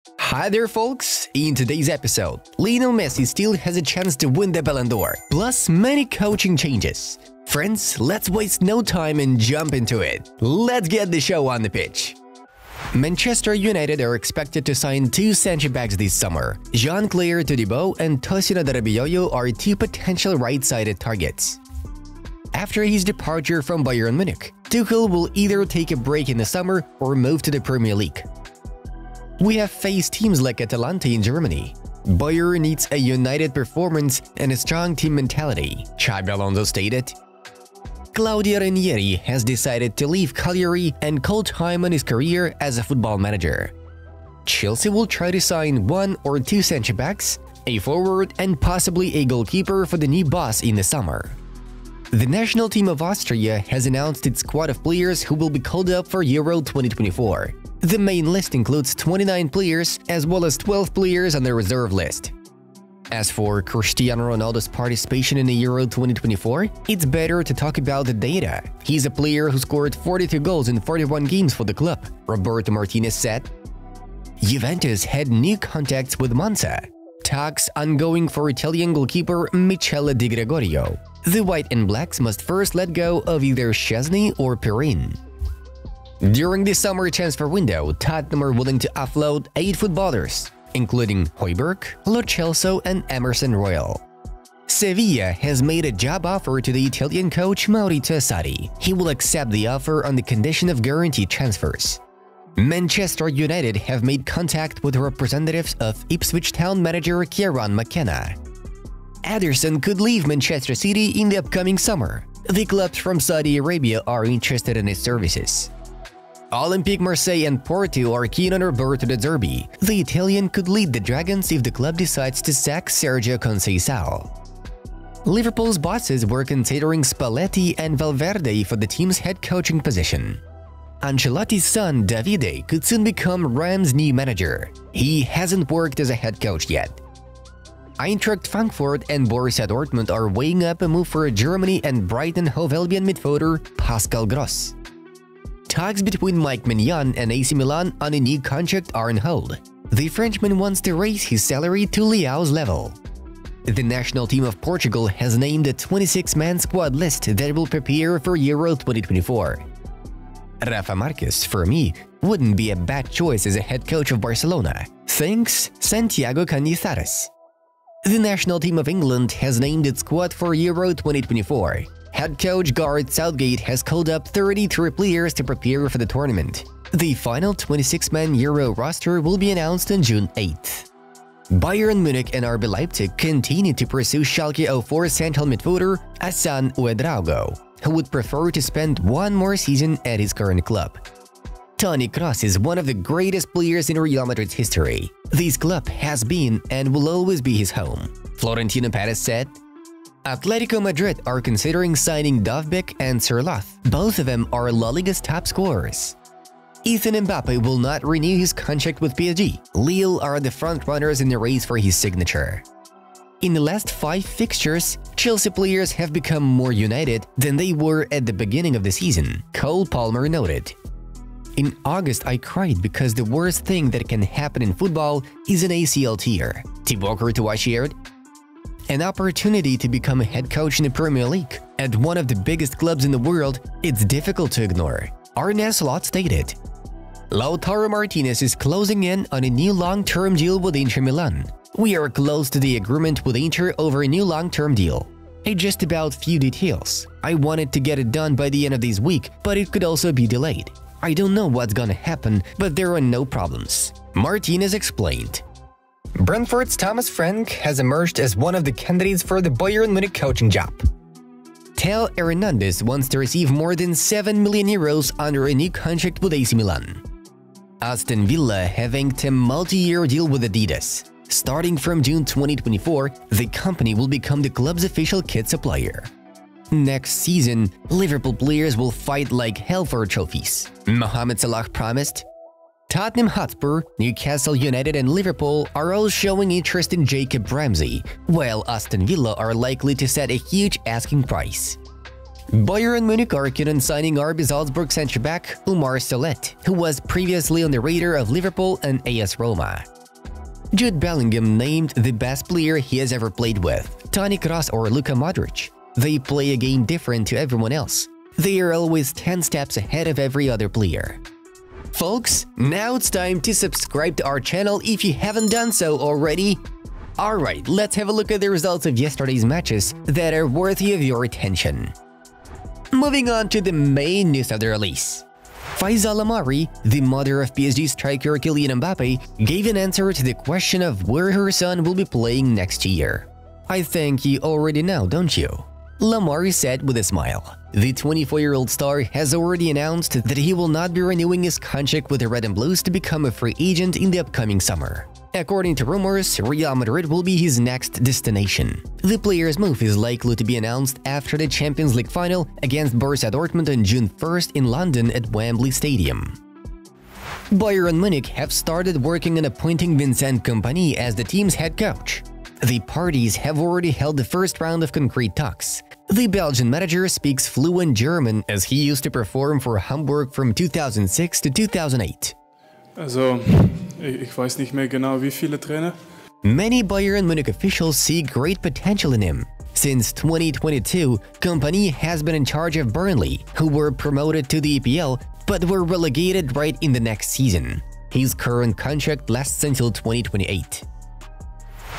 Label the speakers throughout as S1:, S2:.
S1: Hi there folks! In today's episode, Lionel Messi still has a chance to win the Ballon d'Or, plus many coaching changes. Friends, let's waste no time and jump into it. Let's get the show on the pitch. Manchester United are expected to sign two centre-backs this summer. Jean-Claire Todibo and Tosin Adarabioyo are two potential right-sided targets. After his departure from Bayern Munich, Tuchel will either take a break in the summer or move to the Premier League. We have faced teams like Atalanta in Germany. Bayern needs a united performance and a strong team mentality, Xabi Alonso stated. Claudio Ranieri has decided to leave Cagliari and call time on his career as a football manager. Chelsea will try to sign one or two centre-backs, a forward and possibly a goalkeeper for the new boss in the summer. The national team of Austria has announced its squad of players who will be called up for Euro 2024. The main list includes 29 players as well as 12 players on the reserve list. As for Cristiano Ronaldo's participation in the Euro 2024, it's better to talk about the data. He's a player who scored 42 goals in 41 games for the club, Roberto Martinez said. Juventus had new contacts with Monza. Talks ongoing for Italian goalkeeper Michele Di Gregorio. The White and Blacks must first let go of either Szczesny or Perin. During the summer transfer window, Tottenham are willing to offload 8 footballers, including Højbjerg, Lo Celso and Emerson Royal. Sevilla has made a job offer to the Italian coach Maurizio Sarri. He will accept the offer on the condition of guaranteed transfers. Manchester United have made contact with representatives of Ipswich Town manager Kieran McKenna. Ederson could leave Manchester City in the upcoming summer. The clubs from Saudi Arabia are interested in his services. Olympique Marseille and Porto are keen on Roberto De Zerbi. The Italian could lead the Dragons if the club decides to sack Sergio Conceição. Liverpool's bosses were considering Spalletti and Valverde for the team's head coaching position. Ancelotti's son Davide could soon become Rams' new manager. He hasn't worked as a head coach yet. Eintracht Frankfurt and Borussia Dortmund are weighing up a move for Germany and Brighton Hove Albion midfielder Pascal Gross. Talks between Mike Maignan and AC Milan on a new contract are on hold. The Frenchman wants to raise his salary to Leao's level. The national team of Portugal has named a 26-man squad list that will prepare for Euro 2024. Rafa Marquez, for me, wouldn't be a bad choice as a head coach of Barcelona, thanks Santiago Canizares. The national team of England has named its squad for Euro 2024. Head coach Gareth Southgate has called up 33 players to prepare for the tournament. The final 26-man Euro roster will be announced on June 8th. Bayern Munich and RB Leipzig continue to pursue Schalke 04 central midfielder Hassan Ouedraogo, who would prefer to spend one more season at his current club. Toni Kroos is one of the greatest players in Real Madrid's history. This club has been and will always be his home, Florentino Perez said. Atletico Madrid are considering signing Dovbyk and Sørloth. Both of them are La Liga's top scorers. Ethan Mbappe will not renew his contract with PSG. Lille are the front-runners in the race for his signature. In the last 5 fixtures, Chelsea players have become more united than they were at the beginning of the season, Cole Palmer noted. In August, I cried because the worst thing that can happen in football is an ACL tear, Thibaut Courtois shared. An opportunity to become a head coach in the Premier League at one of the biggest clubs in the world, it's difficult to ignore, Arne Slot stated. Lautaro Martinez is closing in on a new long-term deal with Inter Milan. We are close to the agreement with Inter over a new long-term deal. It's just about few details. I wanted to get it done by the end of this week, but it could also be delayed. I don't know what's gonna happen, but there are no problems, Martinez explained. Brentford's Thomas Frank has emerged as one of the candidates for the Bayern Munich coaching job. Theo Hernandez wants to receive more than 7 million euros under a new contract with AC Milan. Aston Villa have inked a multi-year deal with Adidas. Starting from June 2024, the company will become the club's official kit supplier. Next season, Liverpool players will fight like hell for trophies, Mohamed Salah promised. Tottenham Hotspur, Newcastle United and Liverpool are all showing interest in Jacob Ramsey, while Aston Villa are likely to set a huge asking price. Bayern Munich are keen on signing RB Salzburg centre-back Umar Solet, who was previously on the radar of Liverpool and AS Roma. Jude Bellingham named the best player he has ever played with, Toni Kroos or Luka Modric. They play a game different to everyone else. They are always 10 steps ahead of every other player. Folks, now it's time to subscribe to our channel if you haven't done so already. Alright, let's have a look at the results of yesterday's matches that are worthy of your attention. Moving on to the main news of the release. Faisal Amari, the mother of PSG striker Kylian Mbappe, gave an answer to the question of where her son will be playing next year. I think you already know, don't you? Lamari said with a smile. The 24-year-old star has already announced that he will not be renewing his contract with the Red and Blues to become a free agent in the upcoming summer. According to rumors, Real Madrid will be his next destination. The player's move is likely to be announced after the Champions League final against Borussia Dortmund on June 1st in London at Wembley Stadium. Bayern Munich have started working on appointing Vincent Kompany as the team's head coach. The parties have already held the first round of concrete talks. The Belgian manager speaks fluent German as he used to perform for Hamburg from 2006 to 2008.
S2: Also, ich weiß nicht mehr genau, wie viele Trainer.
S1: Many Bayern Munich officials see great potential in him. Since 2022, Kompany has been in charge of Burnley, who were promoted to the EPL but were relegated right in the next season. His current contract lasts until 2028.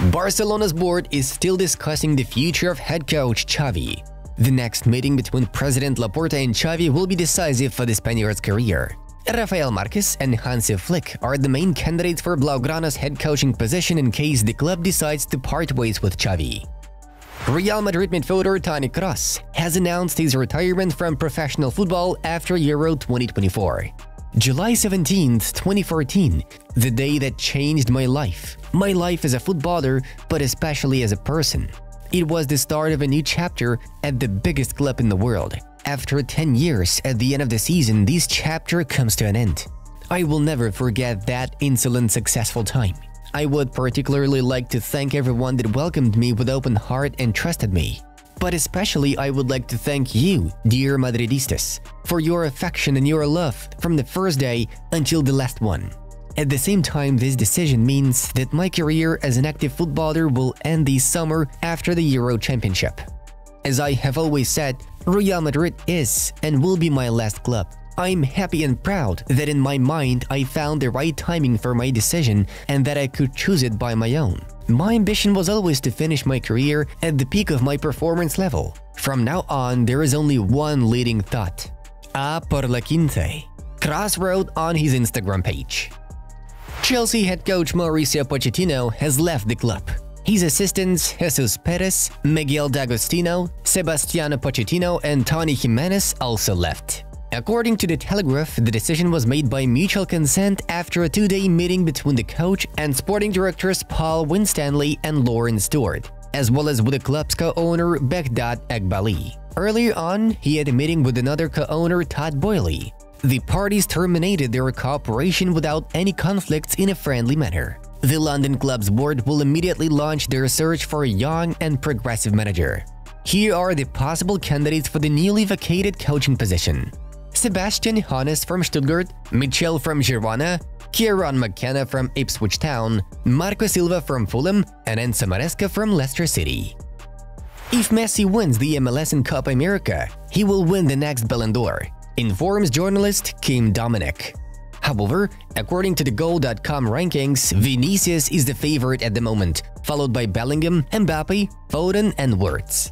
S1: Barcelona's board is still discussing the future of head coach Xavi. The next meeting between President Laporta and Xavi will be decisive for the Spaniard's career. Rafael Marquez and Hansi Flick are the main candidates for Blaugrana's head coaching position in case the club decides to part ways with Xavi. Real Madrid midfielder Toni Kroos has announced his retirement from professional football after Euro 2024. July 17, 2014, the day that changed my life. My life as a footballer, but especially as a person. It was the start of a new chapter at the biggest club in the world. After 10 years, at the end of the season, this chapter comes to an end. I will never forget that insolent, successful time. I would particularly like to thank everyone that welcomed me with open heart and trusted me. But especially I would like to thank you, dear Madridistas, for your affection and your love from the first day until the last one. At the same time, this decision means that my career as an active footballer will end this summer after the Euro Championship. As I have always said, Real Madrid is and will be my last club. I'm happy and proud that in my mind I found the right timing for my decision and that I could choose it by my own. My ambition was always to finish my career at the peak of my performance level. From now on, there is only one leading thought. A por la quince. Kroos wrote on his Instagram page. Chelsea head coach Mauricio Pochettino has left the club. His assistants Jesus Perez, Miguel D'Agostino, Sebastiano Pochettino and Tony Jimenez also left. According to The Telegraph, the decision was made by mutual consent after a two-day meeting between the coach and sporting directors Paul Winstanley and Lawrence Stewart, as well as with the club's co-owner Begdad Eghbali. Earlier on, he had a meeting with another co-owner Todd Boehly. The parties terminated their cooperation without any conflicts in a friendly manner. The London club's board will immediately launch their search for a young and progressive manager. Here are the possible candidates for the newly vacated coaching position. Sebastian Hoeneß from Stuttgart, Michel from Girona, Kieran McKenna from Ipswich Town, Marco Silva from Fulham, and Enzo Maresca from Leicester City. If Messi wins the MLS and Copa America, he will win the next Ballon d'Or, informs journalist Kim Dominic. However, according to the Goal.com rankings, Vinicius is the favorite at the moment, followed by Bellingham, Mbappe, Foden, and Wirtz.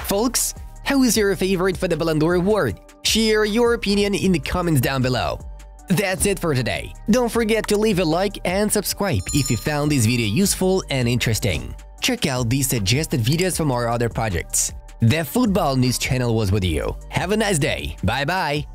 S1: Folks, who is your favorite for the Ballon d'Or award? Share your opinion in the comments down below. That's it for today. Don't forget to leave a like and subscribe if you found this video useful and interesting. Check out these suggested videos from our other projects. The Football News channel was with you. Have a nice day. Bye-bye.